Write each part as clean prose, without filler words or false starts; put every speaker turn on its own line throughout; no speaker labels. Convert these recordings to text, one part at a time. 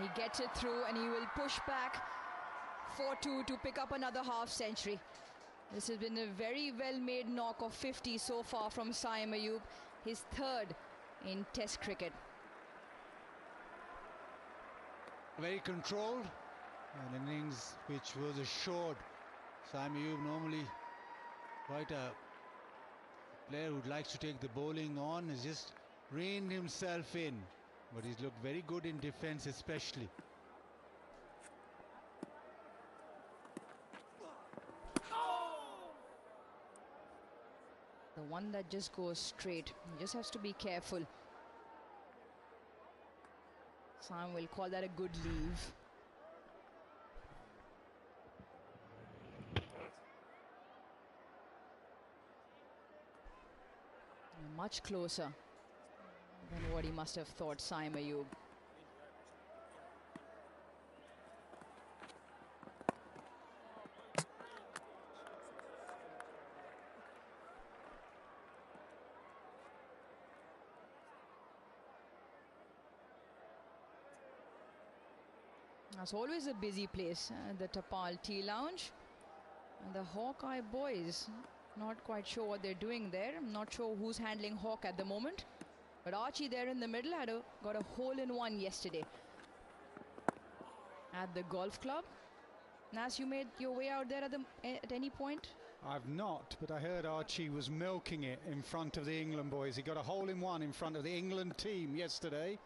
He gets it through and he will push back 4-2 to pick up another half century. This has been a very well-made knock of 50 so far from Saim Ayub, his third in Test cricket.
Very controlled, an innings which was assured. Saim Ayub, normally quite a player who likes to take the bowling on, has just reined himself in, but he's looked very good in defence especially.
The one that just goes straight, he just has to be careful. Sam will call that a good leave. Much closer than what he must have thought, Saim Ayub. It's always a busy place, the Tapal Tea Lounge. And the Hawkeye boys, not quite sure what they're doing there. I'm not sure who's handling Hawk at the moment. But Archie there in the middle got a hole-in-one yesterday at the golf club. Nas, you made your way out there at any point?
I've not, but I heard Archie was milking it in front of the England boys. He got a hole-in-one in front of the England team yesterday,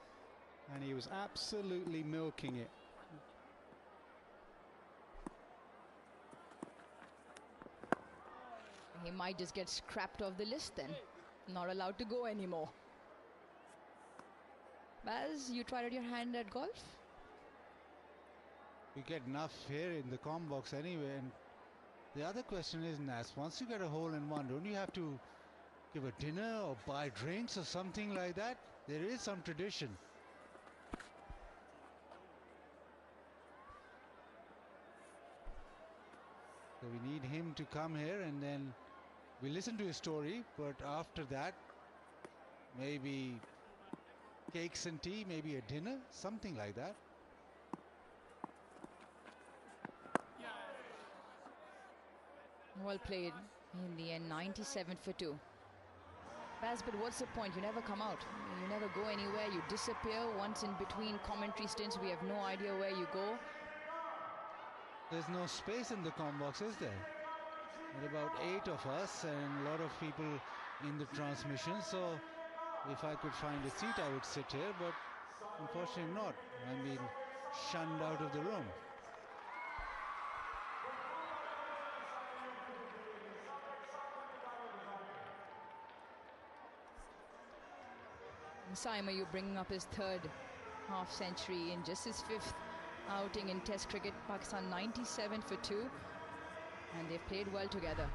and he was absolutely milking it.
He might just get scrapped off the list then. Not allowed to go anymore. Baz, you tried out your hand at golf?
We get enough here in the com box anyway. And the other question is, Nas, once you get a hole-in-one, don't you have to give a dinner or buy drinks or something like that? There is some tradition. So we need him to come here, and then we listen to his story, but after that, maybe cakes and tea, maybe a dinner, something like that.
Well played in the end, 97 for 2. Baz, but what's the point? You never come out. You never go anywhere. You disappear once in between commentary stints. We have no idea where you go.
There's no space in the com box, is there? There are about 8 of us and a lot of people in the transmission. So if I could find a seat, I would sit here, but unfortunately not. I'm being shunned out of the room.
Saim Ayub bringing up his third half century in just his 5th outing in Test cricket. Pakistan 97 for 2, and they've played well together.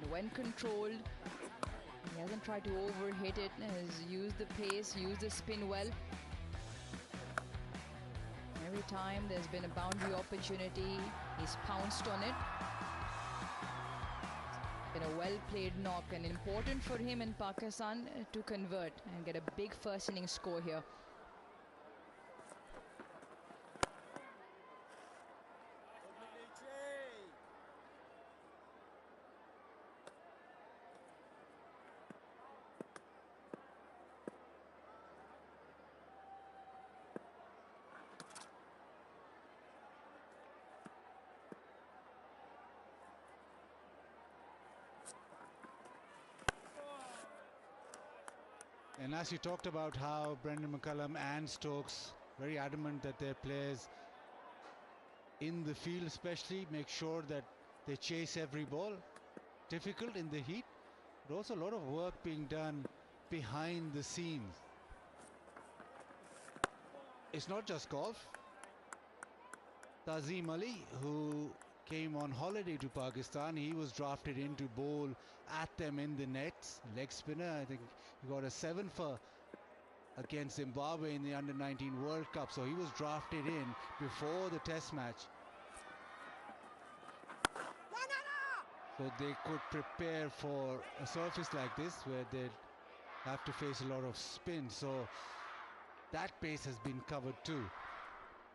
And when controlled, he hasn't tried to overhit it, has used the pace, used the spin well. Every time there's been a boundary opportunity, he's pounced on it. Been a well-played knock, and important for him in Pakistan to convert and get a big first innings score here.
And as you talked about how Brendan McCullum and Stokes very adamant that their players in the field especially make sure that they chase every ball. Difficult in the heat, but also a lot of work being done behind the scenes. It's not just golf. Tazim Ali, who came on holiday to Pakistan, he was drafted in to bowl at them in the nets. Leg spinner, I think he got a 7 for against Zimbabwe in the Under-19 World Cup. So he was drafted in before the test match. so they could prepare for a surface like this where they'd have to face a lot of spin. So that pace has been covered too.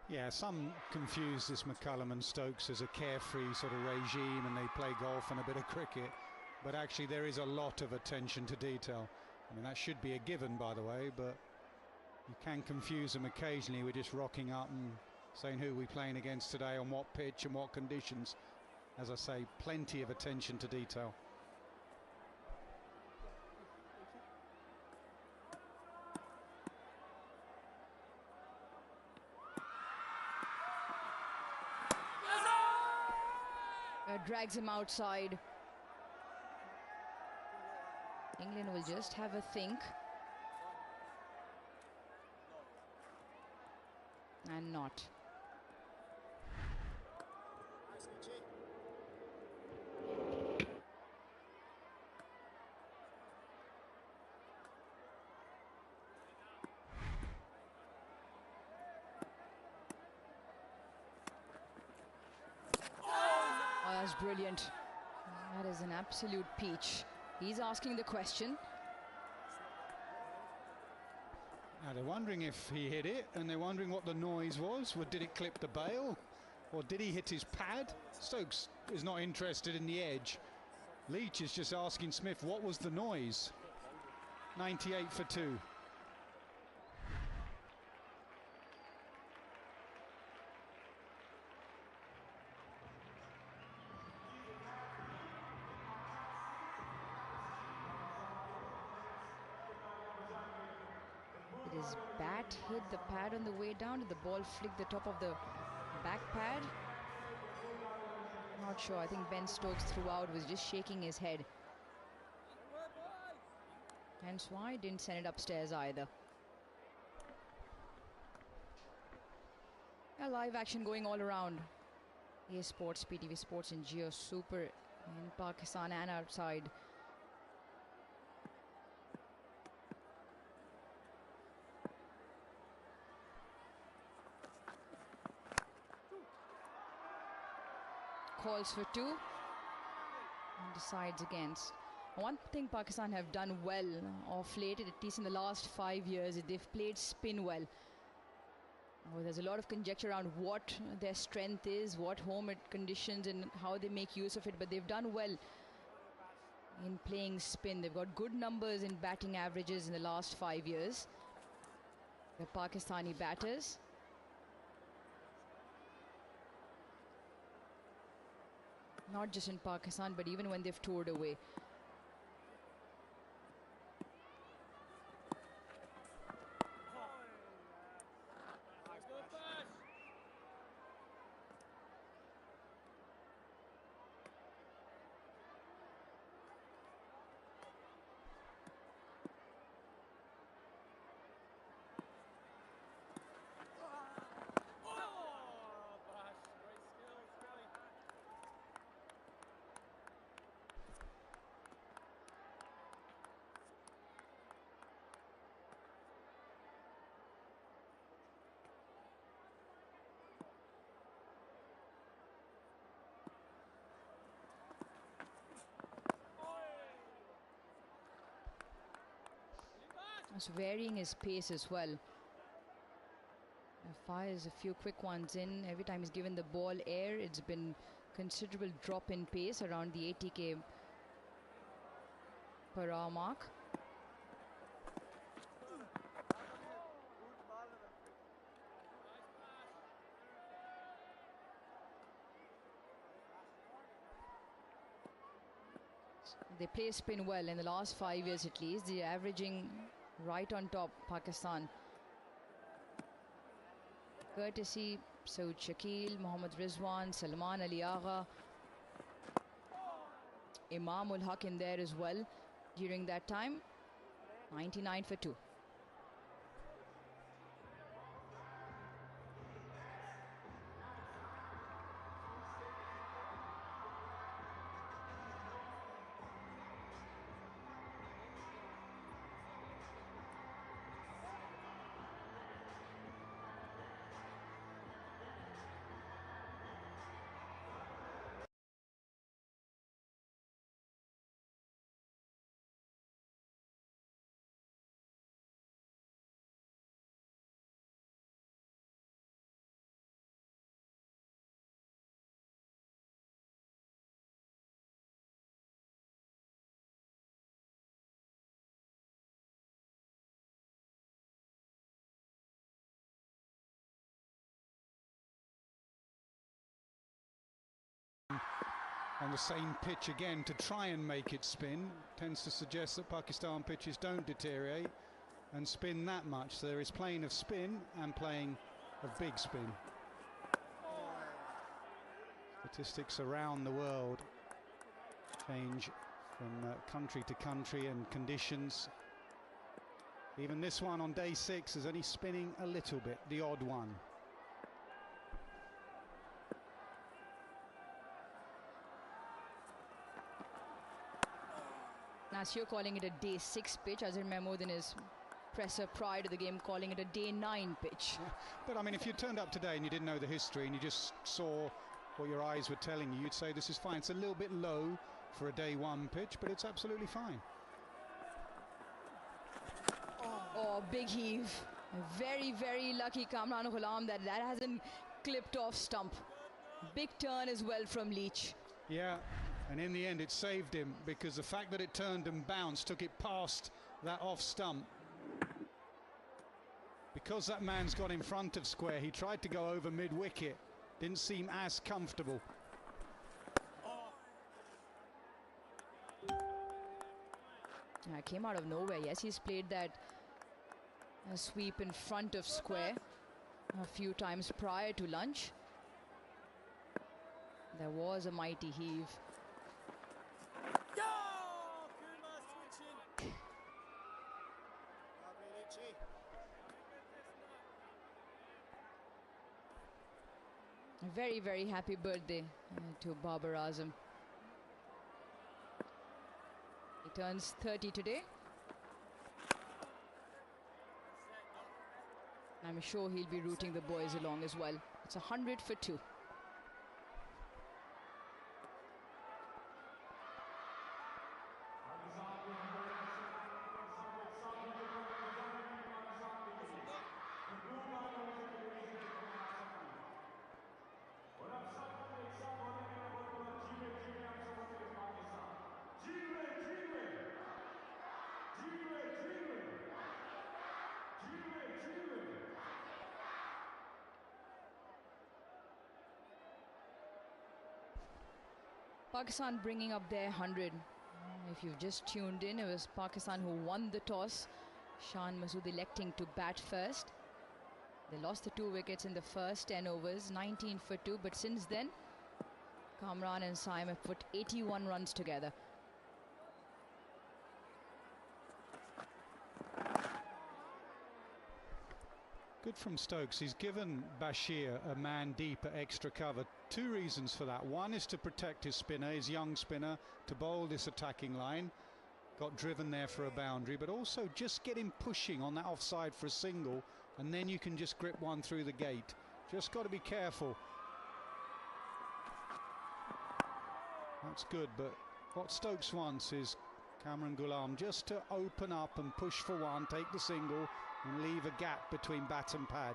Yeah, some confuse this McCullum and Stokes as a carefree sort of regime and they play golf and a bit of cricket, but actually there is a lot of attention to detail. I mean, that should be a given, by the way, but you can confuse them occasionally with just rocking up and saying who we're playing against today, on what pitch and what conditions. As I say, plenty of attention to detail.
Drags him outside. England will just have a think. And not. Oh, that's brilliant. That is an absolute peach. He's asking the question.
Now they're wondering if he hit it, and they're wondering what the noise was. Well, did it clip the bail, or did he hit his pad? Stokes is not interested in the edge. Leach is just asking Smith, what was the noise? 98 for 2.
Did his bat hit the pad on the way down? Did the ball flick the top of the back pad? Not sure. I think Ben Stokes throughout was just shaking his head. Hence why he didn't send it upstairs either. A live action going all around. EA Sports, PTV Sports and Jio Super in Pakistan and outside. Calls for 2 and decides against. One thing Pakistan have done well of late, at least in the last 5 years, is they've played spin well. Oh, there's a lot of conjecture around what their strength is, what home conditions and how they make use of it, but they've done well in playing spin. They've got good numbers in batting averages in the last 5 years. The Pakistani batters. Not just in Pakistan, but even when they've toured away. So varying his pace as well. Fires a few quick ones in. Every time he's given the ball air, it's been considerable drop in pace around the 80k per hour mark. They play spin well in the last 5 years at least. They're averaging right on top, Pakistan. Courtesy Saud Shakil, Mohammad Rizwan, Salman Ali Agha, Imam ul Haq in there as well during that time. 99 for 2.
on the same pitch again to try and make it spin. Tends to suggest that Pakistan pitches don't deteriorate and spin that much. So there is playing of spin and playing of big spin. Statistics around the world change from country to country and conditions. Even this one on day 6 is only spinning a little bit, the odd one.
Nasir calling it a day 6 pitch. Azhar Mahmood in his presser prior to the game calling it a day 9 pitch.
Yeah. But I mean, if you turned up today and you didn't know the history and you just saw what your eyes were telling you, you'd say this is fine. It's a little bit low for a day 1 pitch, but it's absolutely fine.
Oh, big heave. Very, very lucky Kamran Ghulam that hasn't clipped off stump. Big turn as well from Leach.
Yeah, and in the end it saved him because the fact that it turned and bounced took it past that off stump. Because that man's got in front of square, he tried to go over mid-wicket. Didn't seem as comfortable.
Came out of nowhere. Yes, he's played that sweep in front of square a few times prior to lunch. There was a mighty heave. A very, very happy birthday to Babar Azam. He turns 30 today. I'm sure he'll be rooting the boys along as well. It's 100 for 2. Pakistan bringing up their 100. If you've just tuned in, it was Pakistan who won the toss. Shan Masood electing to bat first. They lost the 2 wickets in the first 10 overs, 19 for 2. But since then, Kamran and Saim have put 81 runs together.
Good from Stokes. He's given Bashir a man deep at extra cover. 2 reasons for that. One is to protect his spinner, his young spinner, to bowl this attacking line. Got driven there for a boundary, but also just get him pushing on that offside for a single, and then you can just grip one through the gate. Just got to be careful. That's good, but what Stokes wants is Kamran Ghulam just to open up and push for one, take the single, and leave a gap between bat and pad.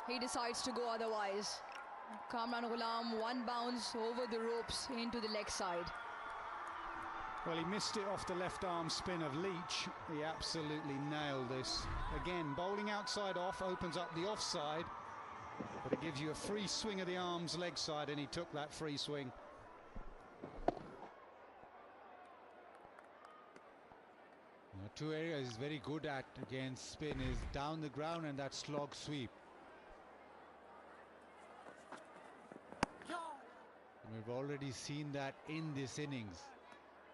He decides to go otherwise. Kamran Ghulam, 1 bounce over the ropes into the leg side.
Well, he missed it off the left arm spin of Leach. He absolutely nailed this. Again, bowling outside off opens up the offside, but it gives you a free swing of the arms leg side, and he took that free swing.
Two areas he's very good at against spin is down the ground and that slog sweep. And we've already seen that in this innings.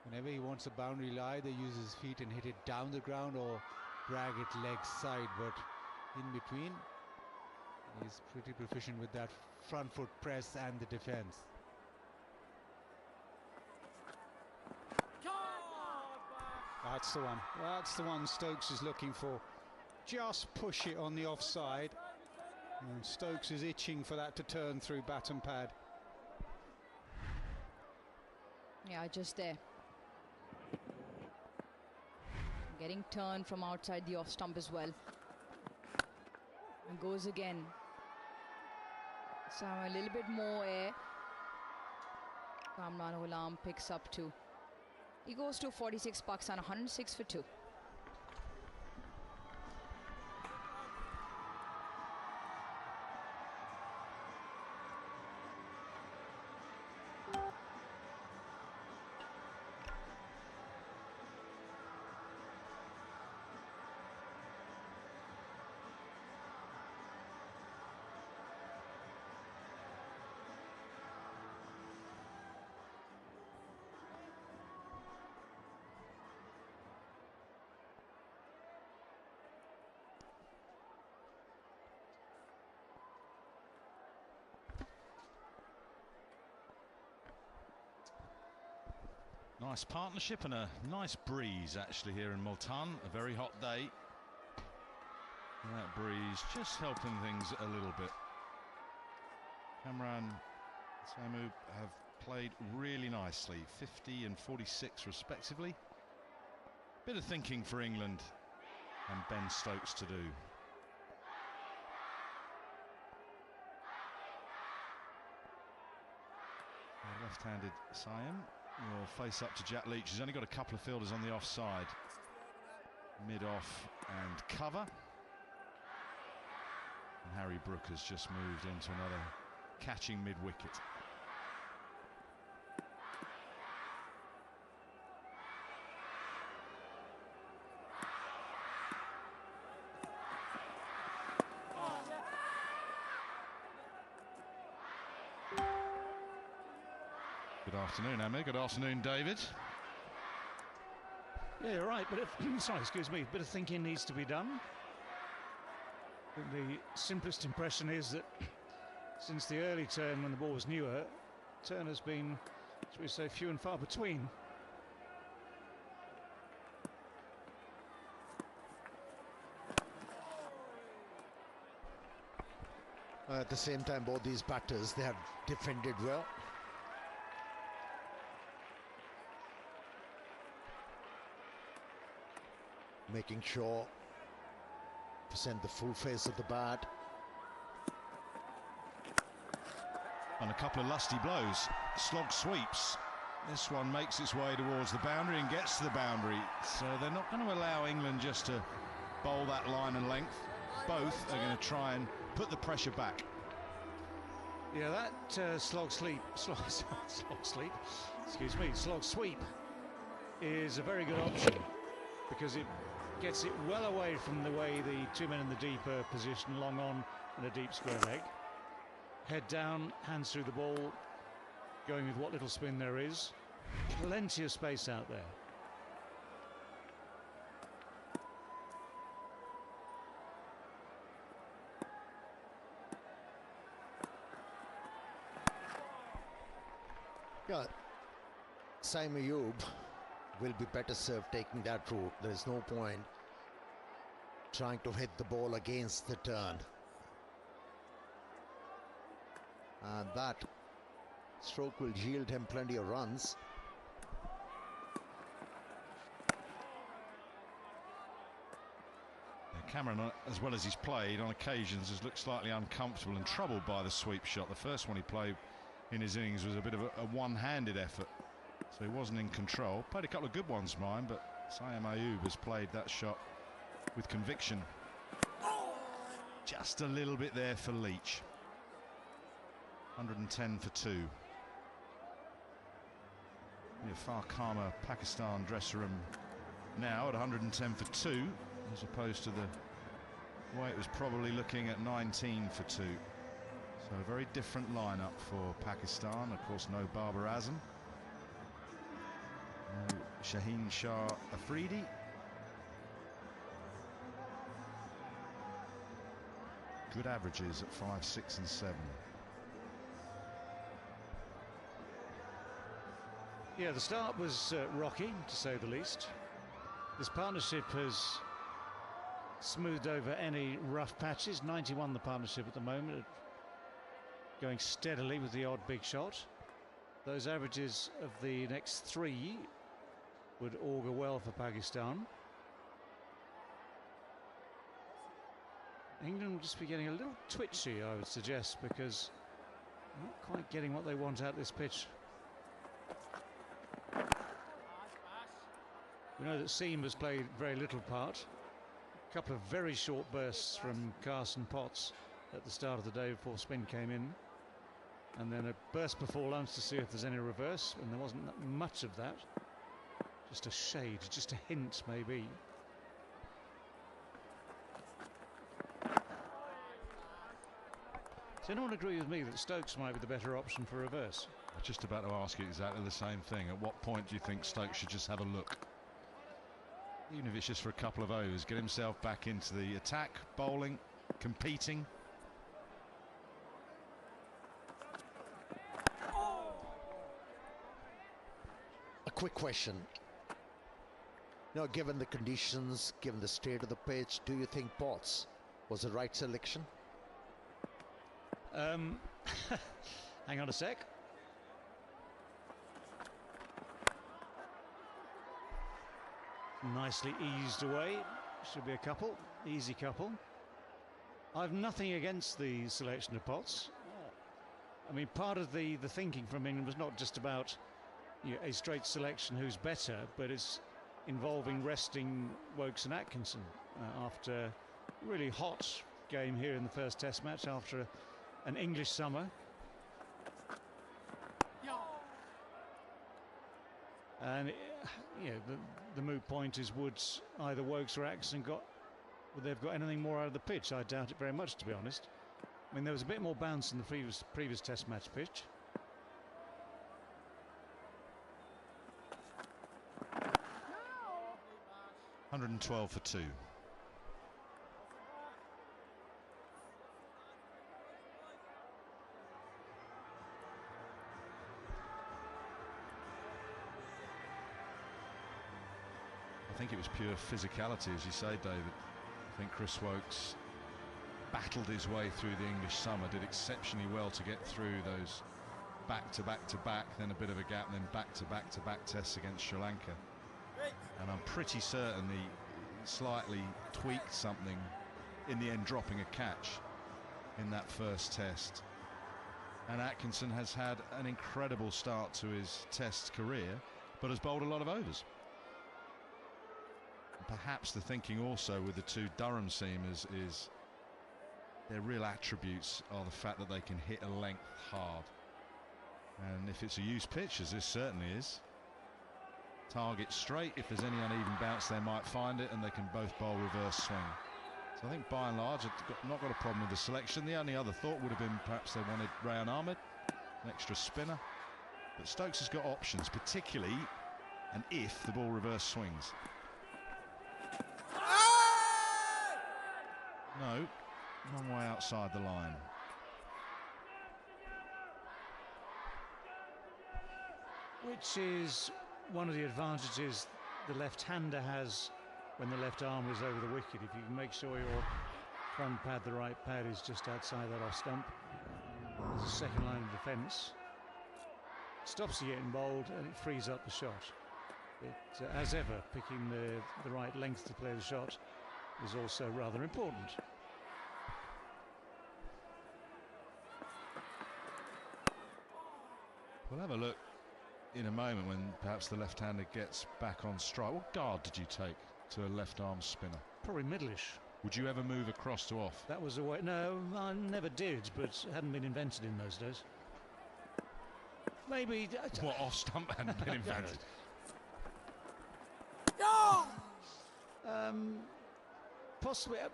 Whenever he wants a boundary, he'll either use his feet and hit it down the ground or drag it leg side, but in between he's pretty proficient with that front foot press and the defense.
That's the one. That's the one Stokes is looking for. Just push it on the offside. And Stokes is itching for that to turn through bat and pad.
Yeah, just there. Getting turned from outside the off stump as well. And goes again. So a little bit more air. Kamran Ghulam picks up 2. He goes to 46, Pakistan 106 for 2.
Nice partnership and a nice breeze actually here in Multan. A very hot day. And that breeze just helping things a little bit. Kamran, Samu have played really nicely, 50 and 46 respectively. Bit of thinking for England and Ben Stokes to do. Left-handed Siam will face up to Jack Leach. He's only got a couple of fielders on the offside. Mid-off and cover. And Harry Brook has just moved into another catching mid-wicket. Good afternoon, Emma. Good afternoon, David.
Yeah, you're right, but sorry, excuse me, a bit of thinking needs to be done. The simplest impression is that since the early turn when the ball was newer, turn has been, shall we say, few and far between.
At the same time, both these batters, they have defended well. Making sure to send the full face of the bat.
And a couple of lusty blows, slog sweeps. This one makes its way towards the boundary and gets to the boundary. So they're not going to allow England just to bowl that line and length. Both are going to try and put the pressure back.
Yeah, that slog sweep, is a very good option because it gets it well away from the way the two men in the deeper position, long on and a deep square leg. Head down, hands through the ball, going with what little spin there is. Plenty of space out there.
Yeah, Saim Ayub will be better served taking that route. There is no point trying to hit the ball against the turn. And that stroke will yield him plenty of runs.
Cameron, as well as he's played, on occasions has looked slightly uncomfortable and troubled by the sweep shot. The first one he played in his innings was a bit of a one-handed effort, so he wasn't in control. Played a couple of good ones, mine, but Saim Ayub has played that shot with conviction. Just a little bit there for Leach. 110 for 2. A far calmer Pakistan dressing room now at 110 for 2, as opposed to the way it was probably looking at 19 for 2. So a very different lineup for Pakistan. Of course, no Babar Azam, no Shaheen Shah Afridi. Good averages at 5, 6 and 7.
Yeah, the start was rocky, to say the least. This partnership has smoothed over any rough patches. 91 the partnership at the moment, going steadily with the odd big shot. Those averages of the next 3 would augur well for Pakistan. England will just be getting a little twitchy, I would suggest, because not quite getting what they want out of this pitch. We know that seam has played very little part. A couple of very short bursts from Carson Potts at the start of the day before spin came in, and then a burst before lunch to see if there's any reverse, and there wasn't much of that. Just a shade, just a hint maybe. Does anyone agree with me that Stokes might be the better option for reverse?
I was just about to ask you exactly the same thing. At what point do you think Stokes should just have a look? Even if it's just for a couple of overs, get himself back into the attack, bowling, competing.
A quick question. Given the conditions, given the state of the pitch, do you think Potts was the right selection?
Hang on a sec. Nicely eased away. Should be a couple, easy couple. I've nothing against the selection of Potts. I mean, part of the thinking from England was not just about a straight selection who's better, but it's involving resting Wokes and Atkinson after a really hot game here in the first Test match after an English summer. And the moot point is, would either Wokes or Atkinson would they've got anything more out of the pitch? I doubt it very much, to be honest. I mean, there was a bit more bounce in the previous Test match pitch.
$112 for 2. I think it was pure physicality, as you say, David. I think Chris Wokes battled his way through the English summer, did exceptionally well to get through those back-to-back-to-back, then a bit of a gap, then back-to-back-to-back tests against Sri Lanka. And I'm pretty certain he slightly tweaked something, in the end dropping a catch in that first test. And Atkinson has had an incredible start to his test career, but has bowled a lot of overs. Perhaps the thinking also with the two Durham seamers is their real attributes are the fact that they can hit a length hard. And if it's a used pitch, as this certainly is, target straight. If there's any uneven bounce, they might find it, and they can both bowl reverse swing. So I think by and large, I've not got a problem with the selection. The only other thought would have been perhaps they wanted Rayan Ahmed, an extra spinner. But Stokes has got options, particularly and if the ball reverse swings. No, long way outside the line.
Which is one of the advantages the left-hander has when the left arm is over the wicket. If you can make sure your front pad, the right pad, is just outside that off stump, there's a second line of defence. Stops you getting bowled and it frees up the shot. But as ever, picking the right length to play the shot is also rather important.
We'll have a look in a moment when perhaps the left-hander gets back on strike. What guard did you take to a left-arm spinner?
Probably middleish.
Would you ever move across to off?
That was the way. No, I never did, but it hadn't been invented in those days. Maybe.
What, off stump hadn't been invented?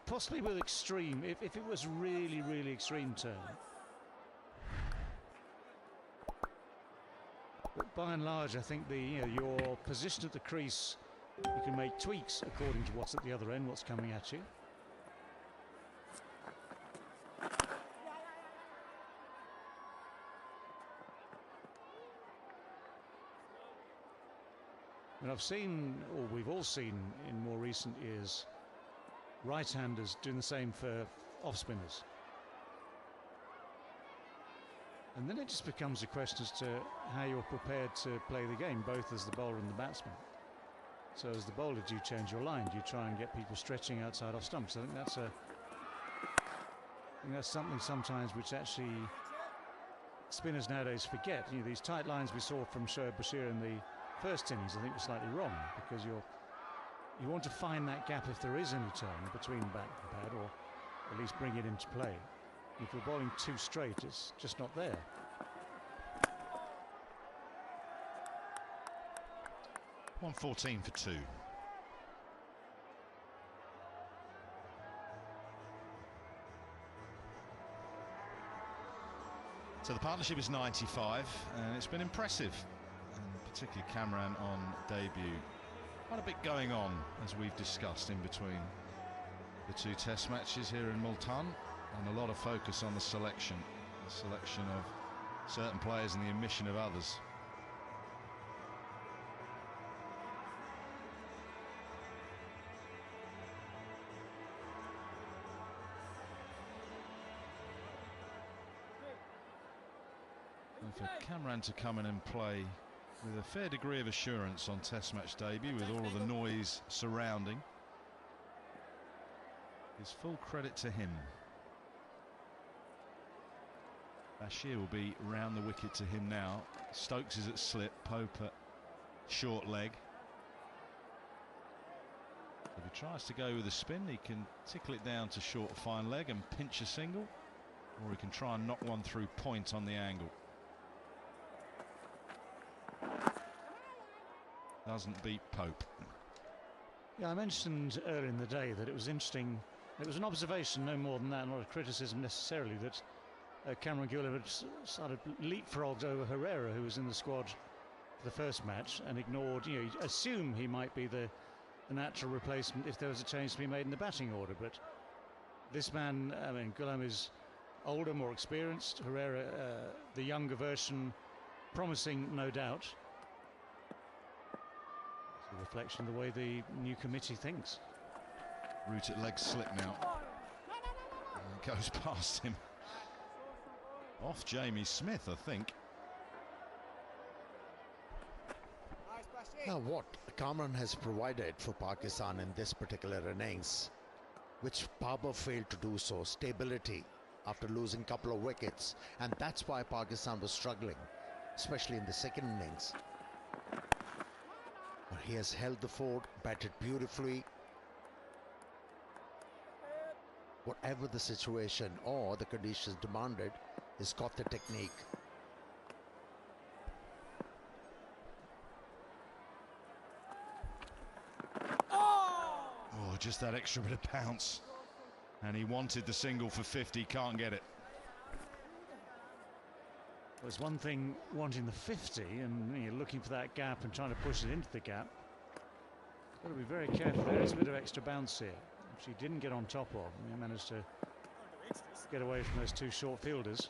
Possibly with extreme, if it was really, really extreme turn. But by and large, I think your position at the crease, you can make tweaks according to what's at the other end, what's coming at you. And I've seen, or we've all seen in more recent years, right-handers doing the same for off-spinners. And then it just becomes a question as to how you're prepared to play the game, both as the bowler and the batsman. So as the bowler, do you change your line? Do you try and get people stretching outside off stumps? I think that's something sometimes which actually spinners nowadays forget. These tight lines we saw from Shoaib Bashir in the first innings, I think, were slightly wrong, because you want to find that gap if there is any turn between bat and pad, or at least bring it into play. If you're bowling too straight, it's just not there.
$114 for 2. So the partnership is 95, and it's been impressive, and particularly Kamran on debut. Quite a bit going on, as we've discussed, in between the two test matches here in Multan, and a lot of focus on the selection of certain players and the omission of others. For Cameron to come in and play with a fair degree of assurance on Test match debut, with all of the noise surrounding, is full credit to him. Bashir will be round the wicket to him now. Stokes is at slip, Pope at short leg. If he tries to go with a spin, he can tickle it down to short fine leg and pinch a single, or he can try and knock one through point on the angle. Doesn't beat Pope.
Yeah, I mentioned earlier in the day that it was interesting. It was an observation, no more than that, not a criticism necessarily, that Cameron Gilliam had sort of leapfrogged over Herrera, who was in the squad for the first match, and ignored, you assume he might be the natural replacement if there was a change to be made in the batting order. But this man, I mean, Gilliam is older, more experienced. Herrera, the younger version, promising, no doubt. It's a reflection of the way the new committee thinks.
Root at leg slip now. And goes past him. Off Jamie Smith, I think.
Now what Kamran has provided for Pakistan in this particular innings, which Babar failed to do so, stability after losing a couple of wickets, and that's why Pakistan was struggling, especially in the second innings. But he has held the fort, batted beautifully. Whatever the situation or the conditions demanded, he's got the technique.
Oh, just that extra bit of bounce. And he wanted the single for 50, can't get it.
Well, it's one thing wanting the 50 and looking for that gap and trying to push it into the gap. Got to be very careful. There is a bit of extra bounce here, which he didn't get on top of. And he managed to get away from those two short fielders.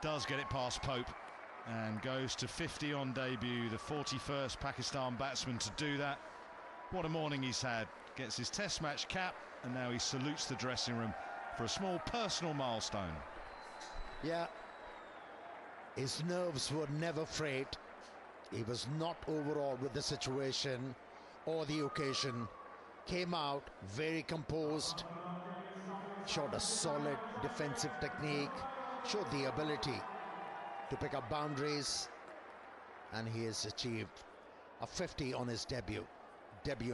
Does get it past Pope and goes to 50 on debut, the 41st Pakistan batsman to do that. What a morning he's had. Gets his test match cap and now he salutes the dressing room for a small personal milestone.
Yeah, his nerves were never frayed. He was not overawed with the situation or the occasion. Came out very composed, showed a solid defensive technique, showed the ability to pick up boundaries, and he has achieved a 50 on his debut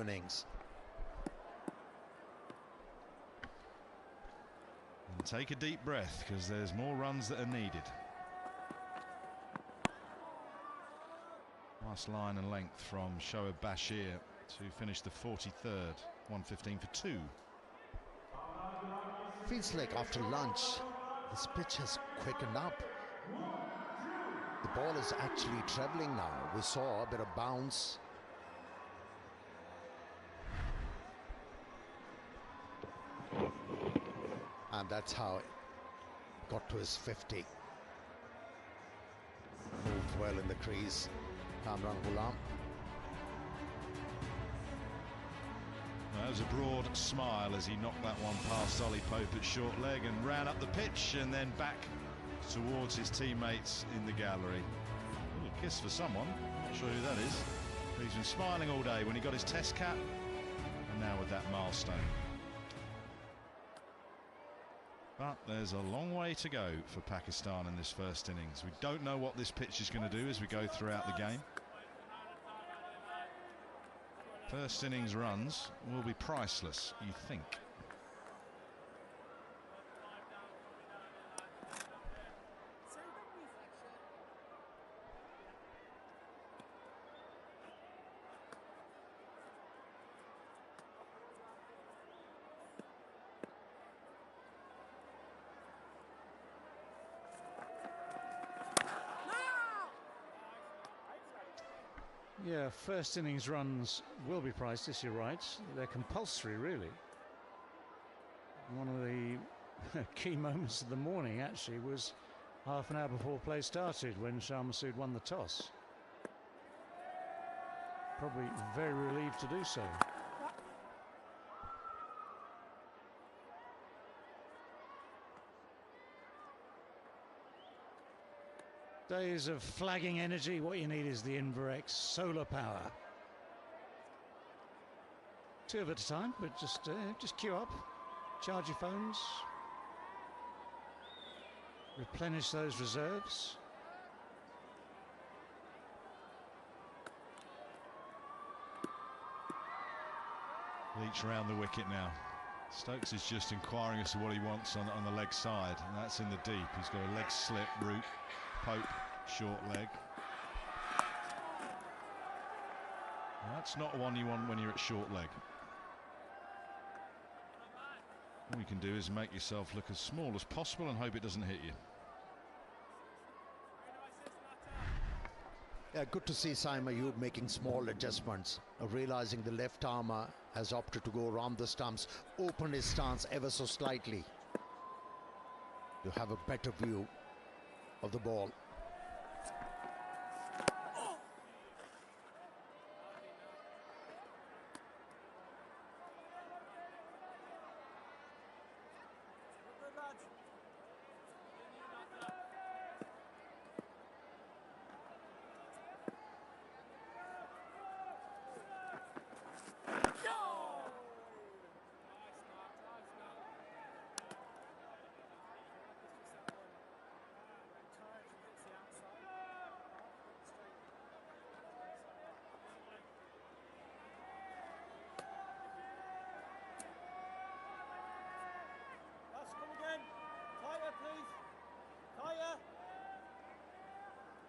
innings.
And take a deep breath, because there's more runs that are needed. Nice line and length from Shoaib Bashir to finish the 43rd, 115 for 2.
Feels like after lunch, this pitch has quickened up. The ball is actually traveling now. We saw a bit of bounce. And that's how it got to his 50. Moved well in the crease, Kamran Ghulam.
That was a broad smile as he knocked that one past Ollie Pope at short leg and ran up the pitch and then back towards his teammates in the gallery. A little kiss for someone, not sure who that is. But he's been smiling all day when he got his test cap and now with that milestone. But there's a long way to go for Pakistan in this first innings. We don't know what this pitch is going to do as we go throughout the game. First innings runs will be priceless, you think.
Yeah, first innings runs will be priceless, you're right. They're compulsory, really. One of the key moments of the morning, actually, was half an hour before play started when Shah Massood won the toss. Probably very relieved to do so. Days of flagging energy, what you need is the Inverex solar power. 2 at a time, but just queue up, charge your phones, replenish those reserves.
Leach round the wicket now. Stokes is just inquiring as to what he wants on the leg side, and that's in the deep. He's got a leg slip route, Pope, short leg. Now, that's not one you want when you're at short leg. All you can do is make yourself look as small as possible and hope it doesn't hit you.
Yeah, good to see Saim Ayub making small adjustments, realizing the left armour has opted to go around the stumps, open his stance ever so slightly to have a better view of the ball.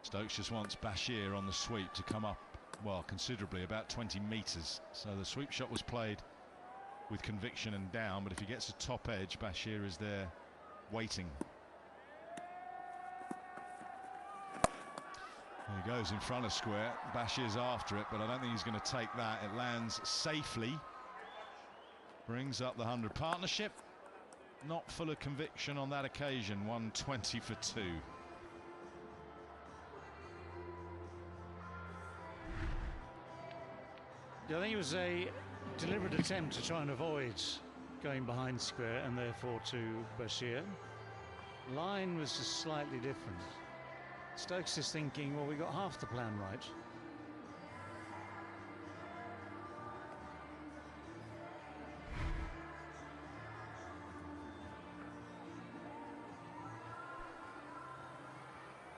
Stokes just wants Bashir on the sweep to come up, well, considerably, about 20 metres. So the sweep shot was played with conviction and down, but if he gets a top edge, Bashir is there waiting. There he goes in front of square. Bashir's after it, but I don't think he's going to take that. It lands safely. Brings up the 100 partnership. Not full of conviction on that occasion. 120 for 2.
Yeah, I think it was a deliberate attempt to try and avoid going behind square and therefore to Bashir. Line was just slightly different. Stokes is thinking, well, we got half the plan right.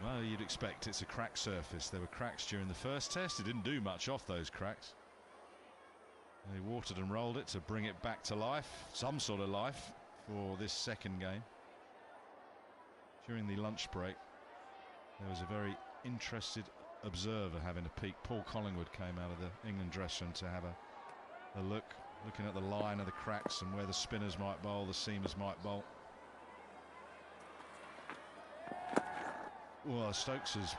Well, you'd expect it's a cracked surface. There were cracks during the first test. It didn't do much off those cracks. They watered and rolled it to bring it back to life, some sort of life, for this second game. During the lunch break, there was a very interested observer having a peek. Paul Collingwood came out of the England dressing room to have a look, looking at the line of the cracks and where the spinners might bowl, the seamers might bowl. Well, Stokes has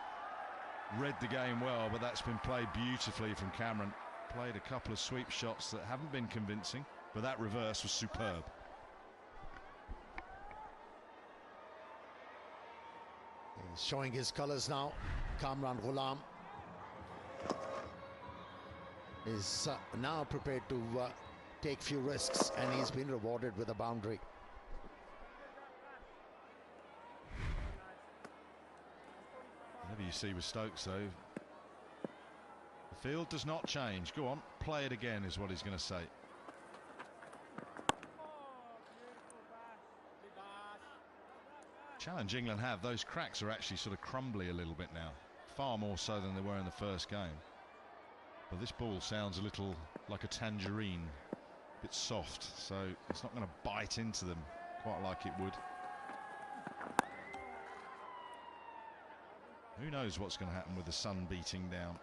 read the game well, but that's been played beautifully from Cameron. Played a couple of sweep shots that haven't been convincing, but that reverse was superb.
He's showing his colours now. Kamran Ghulam is now prepared to take few risks, and he's been rewarded with a boundary.
Whatever you see with Stokes, though, the field does not change. Go on, play it again is what he's going to say. Challenge England have. Those cracks are actually sort of crumbly a little bit now, far more so than they were in the first game. But this ball sounds a little like a tangerine, a bit soft, so it's not going to bite into them quite like it would. Who knows what's going to happen with the sun beating down.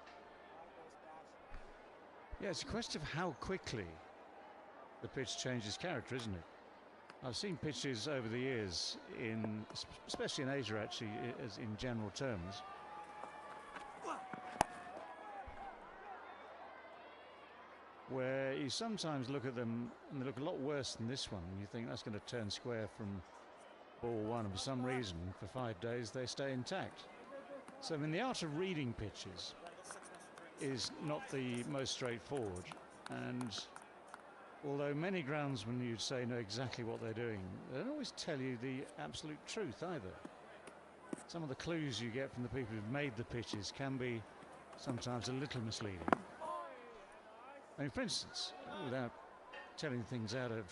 Yeah, it's a question of how quickly the pitch changes character, isn't it? I've seen pitches over the years, especially in Asia, actually, as in general terms, where you sometimes look at them and they look a lot worse than this one. You think that's going to turn square from ball one, and for some reason, for 5 days, they stay intact. So, I mean, the art of reading pitches is not the most straightforward, and although many groundsmen, you'd say, know exactly what they're doing, they don't always tell you the absolute truth either. some of the clues you get from the people who've made the pitches can be sometimes a little misleading. I mean, for instance, without telling things out of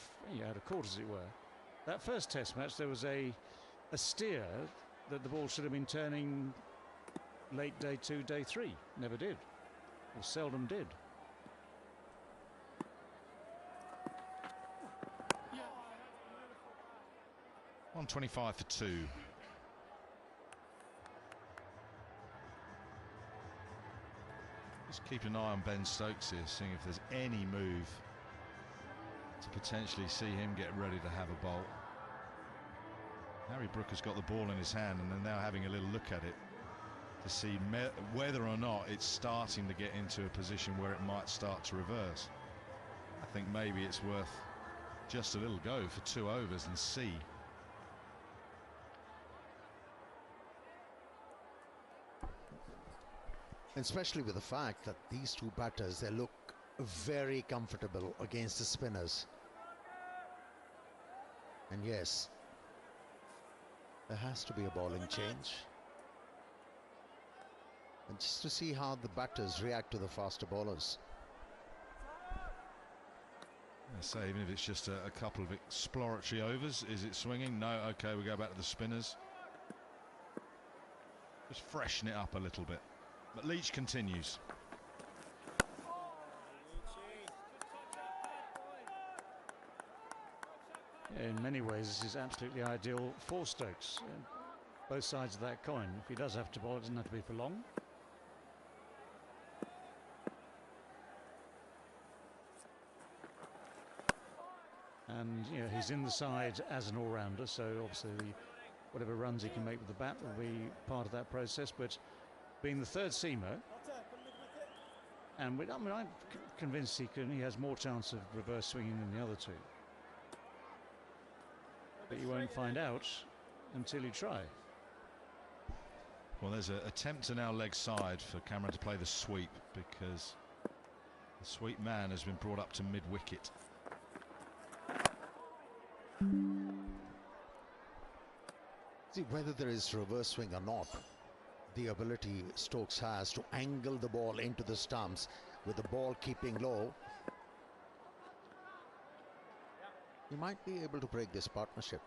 court, as it were, that first Test match there was a steer that the ball should have been turning late day 2, day 3. Never did, or seldom did.
Yeah. 125 for 2. Just keep an eye on Ben Stokes here, seeing if there's any move to potentially see him get ready to have a bolt. Harry Brook has got the ball in his hand and they're now having a little look at it to see whether or not it's starting to get into a position where it might start to reverse. I think maybe it's worth just a little go for 2 overs and see.
Especially with the fact that these two batters, they look very comfortable against the spinners. And yes, there has to be a bowling change. And just to see how the batters react to the faster bowlers.
I say, even if it's just a couple of exploratory overs, is it swinging? No, okay, we go back to the spinners. Just freshen it up a little bit. But Leach continues.
In many ways, this is absolutely ideal for Stokes. Both sides of that coin. If he does have to bowl, it doesn't have to be for long. And he's in the side as an all-rounder, so obviously whatever runs he can make with the bat will be part of that process. But being the third seamer, and I'm convinced he has more chance of reverse swinging than the other two. But you won't find out until you try.
Well, there's an attempt to now leg side for Cameron to play the sweep, because the sweep man has been brought up to mid-wicket.
See, whether there is reverse swing or not, the ability Stokes has to angle the ball into the stumps with the ball keeping low, he might be able to break this partnership.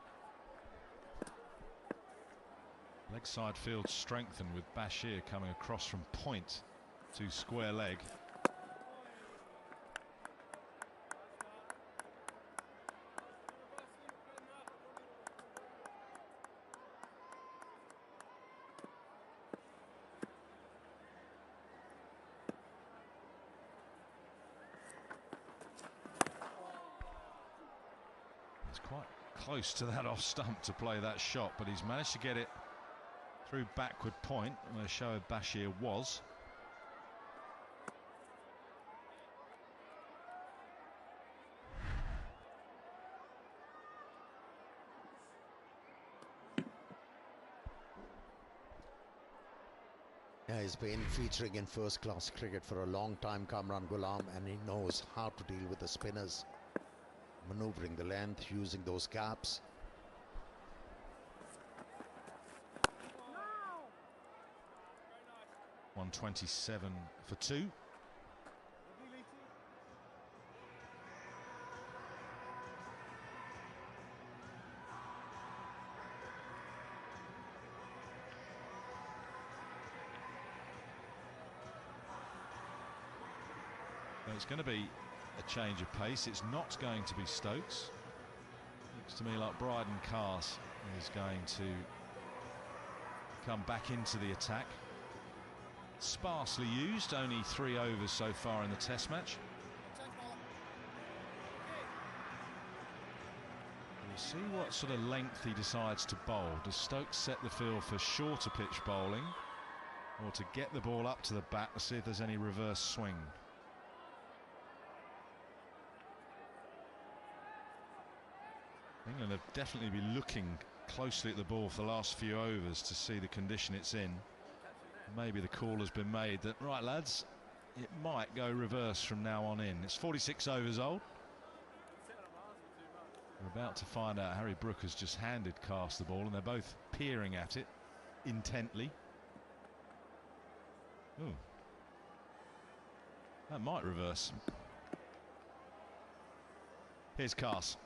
Leg side field strengthened with Bashir coming across from point to square leg. It's quite close to that off stump to play that shot, but he's managed to get it through backward point where Shoaib Bashir was.
Yeah, he's been featuring in first-class cricket for a long time, Kamran Ghulam, and he knows how to deal with the spinners, maneuvering the length, using those gaps.
127 for 2. Well, it's going to be a change of pace. It's not going to be Stokes. Looks to me like Bryden Cars is going to come back into the attack. Sparsely used, only 3 overs so far in the Test match. We'll see what sort of length he decides to bowl. Does Stokes set the field for shorter pitch bowling, or to get the ball up to the bat to see if there's any reverse swing? England have definitely been looking closely at the ball for the last few overs to see the condition it's in. Maybe the call has been made that, right lads, it might go reverse from now on in. It's 46 overs old. We're about to find out. Harry Brook has just handed Cast the ball and they're both peering at it. intently. Ooh. That might reverse. Here's Cars.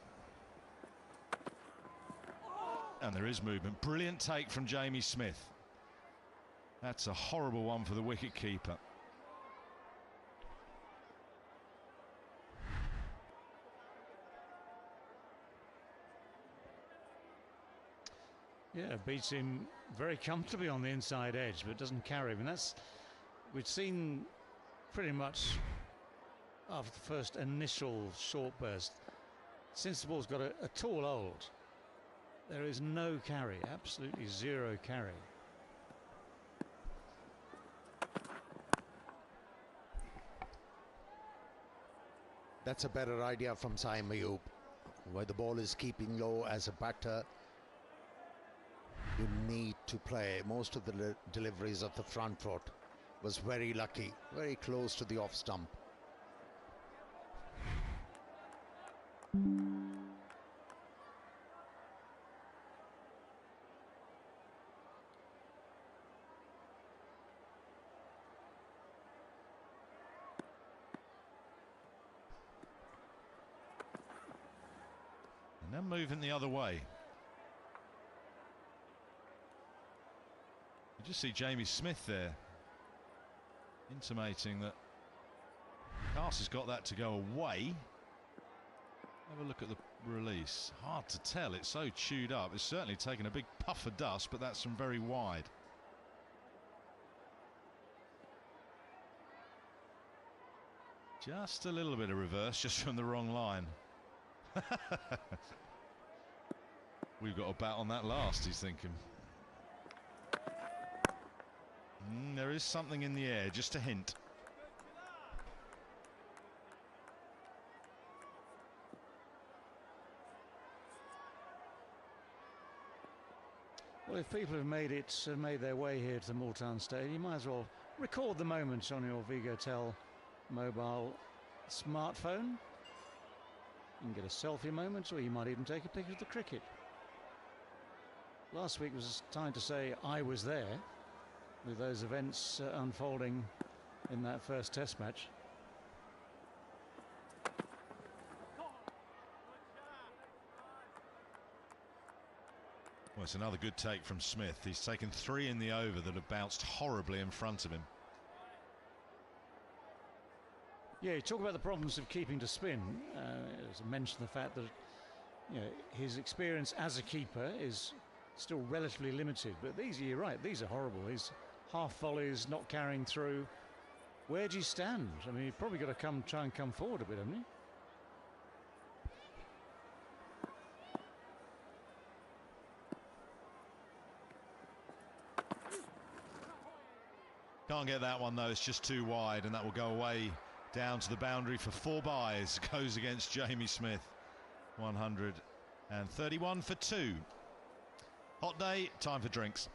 And there is movement. Brilliant take from Jamie Smith. That's a horrible one for the wicket-keeper.
Yeah, beats him very comfortably on the inside edge, but doesn't carry him. And that's, we've seen pretty much after the first initial short burst, since the ball's got a tall old, there is no carry, absolutely zero carry.
That's a better idea from Saim Ayub, where the ball is keeping low as a batter. You need to play. Most of the deliveries of the front foot was very lucky, very close to the off stump.
And then moving the other way. You just see Jamie Smith there intimating that Cars has got that to go away. Have a look at the release. Hard to tell, it's so chewed up. It's certainly taken a big puff of dust, but that's from very wide. Just a little bit of reverse, just from the wrong line. We've got a bat on that last, he's thinking. There is something in the air, just a hint.
Well, if people have made their way here to the Multan Stadium, you might as well record the moments on your Vigotel mobile smartphone. You can get a selfie moment, or you might even take a picture of the cricket. Last week was time to say I was there with those events unfolding in that first test match.
Well, it's another good take from Smith. He's taken 3 in the over that have bounced horribly in front of him.
Yeah, you talk about the problems of keeping to spin. As I mentioned, the fact that his experience as a keeper is still relatively limited. But these, you're right, these are horrible. These half volleys not carrying through. Where do you stand? I mean, you've probably got to try and come forward a bit, haven't you?
Can't get that one though, it's just too wide, and that will go away down to the boundary for 4 byes. Goes against Jamie Smith. 131 for 2. Hot day, time for drinks.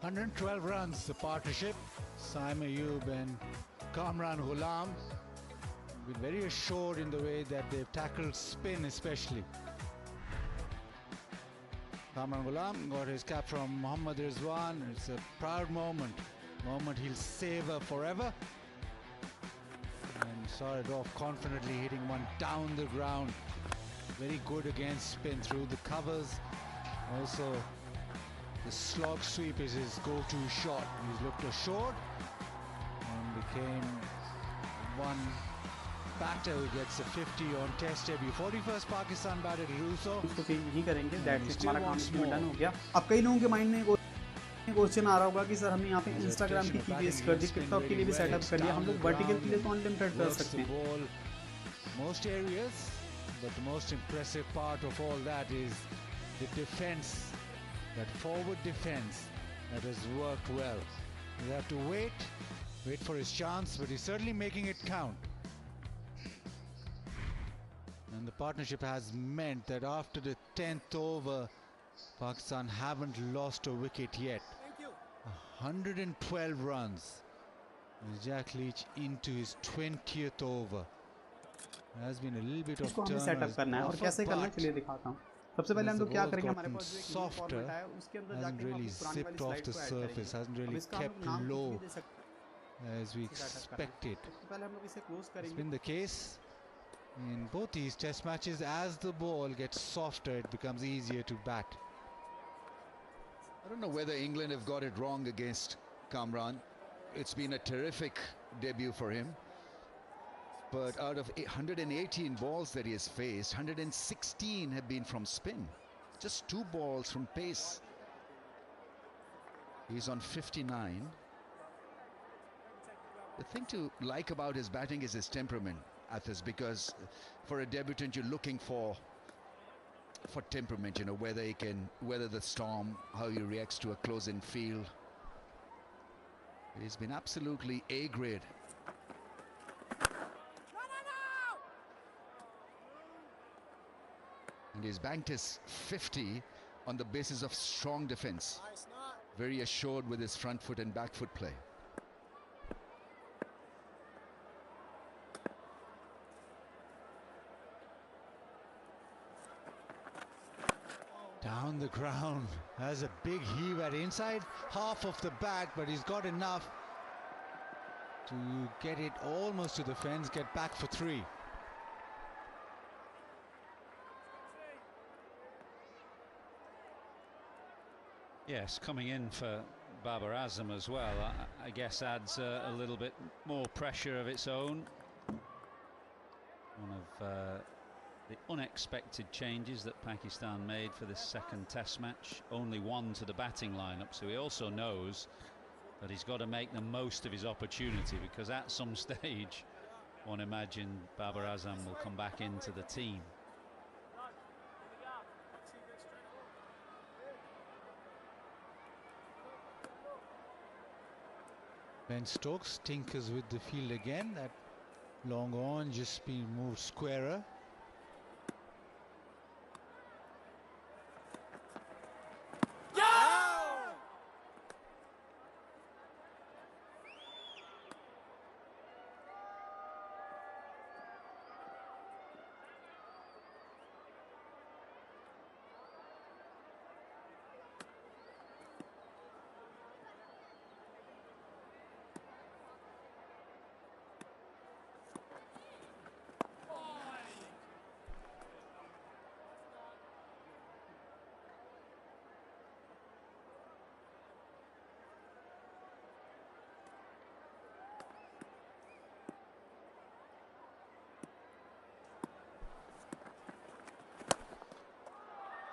112 runs, the partnership. Saim Ayub and Kamran Ghulam been very assured in the way that they've tackled spin especially. Kamran Ghulam got his cap from Mohammad Rizwan. It's a proud moment he'll savor forever. And started off confidently, hitting one down the ground. Very good against spin through the covers. Also, the slog sweep is his go-to shot. He's looked assured and became one batter who gets a 50 on test debut. 41st Pakistan batter to do so.
इसको change नहीं करेंगे, that's it, हमारा काम इसमें done हो गया. अब कई लोगों के माइंड में क्वेश्चन आ रहा होगा कि सर हमने यहाँ पे इंस्टाग्राम की कीबेस कर दी, टिकटॉक के लिए भी सेटअप कर लिया, हम लोग वर्टिकल के लिए तो अनलिमिटेड कर सकते हैं.
Most areas, but the most impressive part of all that is the defense, that forward defense that has worked well. You have to wait for his chance, but he's certainly making it count. And the partnership has meant that after the 10th over, Pakistan haven't lost a wicket yet. 112 runs. Jack Leach into his 20th over. There has been a little bit of
इसको हमें setup करना है और कैसे करना है चलिए दिखाता हूँ. सबसे पहले हम लोग क्या करेंगे, हमारे पास जो एक
softer,
फॉर्मेट है उसके अंदर
hasn't
जाके हम
really
अपनी पुरानी
zipped
वाली
off the
स्लाइड को ऐड
surface,
करेंगे.
hasn't
अब
really
इसका हम
kept
नाम कुछ
low
भी दे सकते हैं
as we
सेटअप करना है.
expected.
सबसे पहले हम लोग इसे क्लोज
It's
करेंगे.
been the case in both these test matches. As the ball gets softer, it becomes easier to bat.
I don't know whether England have got it wrong against Kamran. It's been a terrific debut for him. But out of 118 balls that he has faced, 116 have been from spin. Just 2 balls from pace. He's on 59. The thing to like about his batting is his temperament, Athas, because for a debutant you're looking for temperament, you know, whether he can weather the storm, how he reacts to a close-in field. He's been absolutely A grade. And he's banked his 50 on the basis of strong defense. Very assured with his front foot and back foot play.
Down the ground, has a big heave at inside half of the bat, but he's got enough to get it almost to the fence, get back for 3.
Yes, coming in for Babar Azam as well, I guess adds a little bit more pressure of its own. One of the unexpected changes that Pakistan made for this second test match. Only one to the batting lineup, so he also knows that he's got to make the most of his opportunity, because at some stage one imagined Babar Azam will come back into the team.
Ben Stokes tinkers with the field again. That long on just being moved squarer.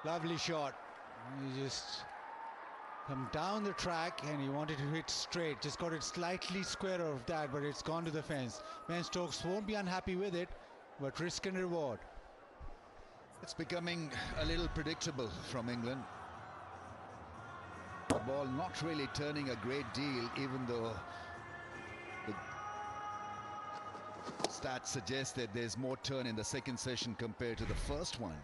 Lovely shot. He just come down the track and he wanted to hit straight. Just got it slightly square of that, but it's gone to the fence. Ben Stokes won't be unhappy with it, but risk and reward.
It's becoming a little predictable from England. The ball not really turning a great deal, even though the stats suggest that there's more turn in the second session compared to the first one.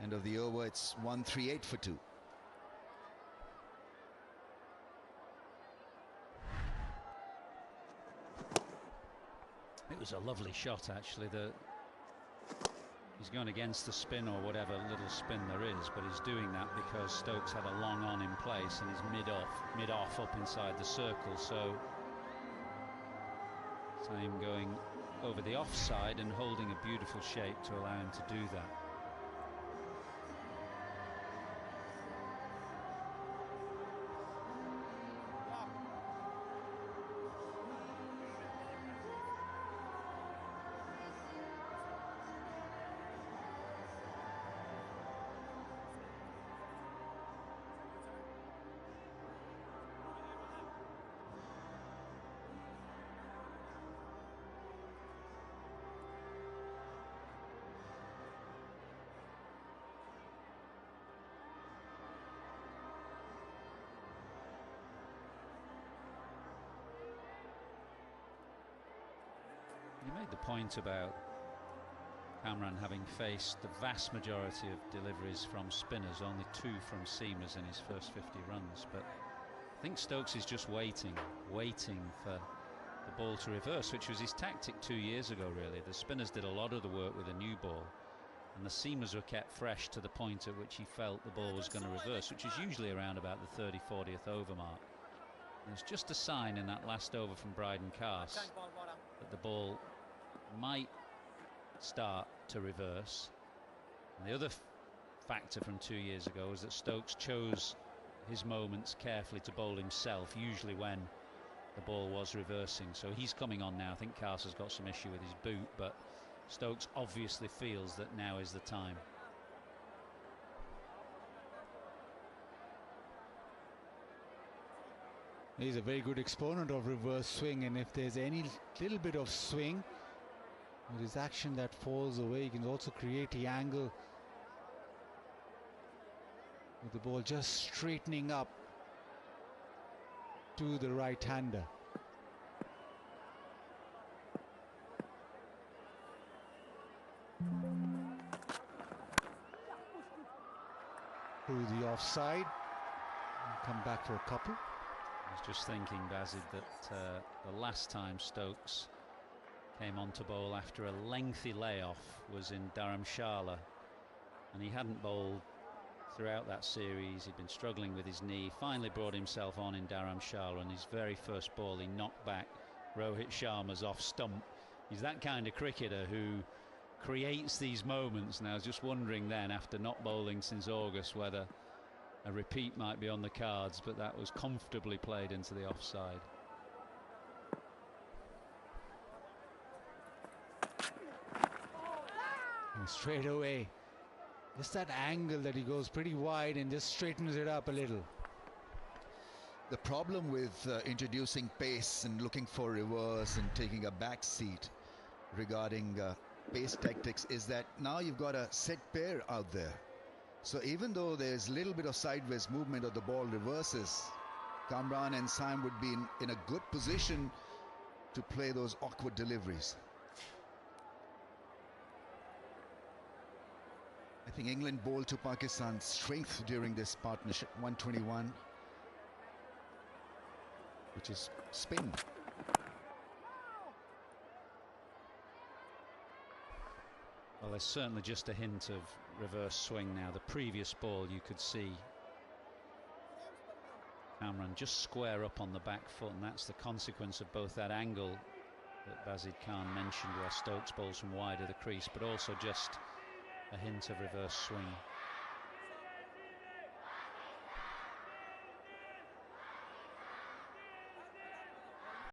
End of the over, it's 138 for 2.
It was a lovely shot, actually. He's going against the spin or whatever little spin there is, but he's doing that because Stokes had a long on in place and he's mid-off up inside the circle. So Saim going over the offside and holding a beautiful shape to allow him to do that. You made the point about Kamran having faced the vast majority of deliveries from spinners, only 2 from seamers in his first 50 runs. But I think Stokes is just waiting for the ball to reverse, which was his tactic 2 years ago, really. The spinners did a lot of the work with a new ball, and the seamers were kept fresh to the point at which he felt the ball was going to reverse, which is usually around about the 30-40th over mark. There's just a sign in that last over from Bryden Cast that the ball might start to reverse. And the other factor from 2 years ago is that Stokes chose his moments carefully to bowl himself, usually when the ball was reversing. So he's coming on now. I think Cast has got some issue with his boot, but Stokes obviously feels that now is the time.
He's a very good exponent of reverse swing, and if there's any little bit of swing with his action that falls away, he can also create the angle with the ball just straightening up to the right-hander. Through the offside, and come back for a couple.
I was just thinking, Bazid, that the last time Stokes came on to bowl after a lengthy layoff was in Dharamshala, and he hadn't bowled throughout that series. He'd been struggling with his knee, finally brought himself on in Dharamshala, and his very first ball he knocked back Rohit Sharma's off stump. He's that kind of cricketer who creates these moments. Now I was just wondering then, after not bowling since August, whether a repeat might be on the cards, but that was comfortably played into the offside.
And straight away, just that angle that he goes pretty wide and just straightens it up a little.
The problem with introducing pace and looking for reverse and taking a back seat regarding pace tactics is that now you've got a set pair out there. So even though there's a little bit of sideways movement of the ball reverses, Kamran and Saim would be in a good position to play those awkward deliveries. I think England bowled to Pakistan's strength during this partnership, 121, which is spin.
Well, there's certainly just a hint of reverse swing now. The previous ball, you could see Kamran just square up on the back foot, and that's the consequence of both that angle that Bazid Khan mentioned, where Stokes bowls from wide of the crease, but also just a hint of reverse swing.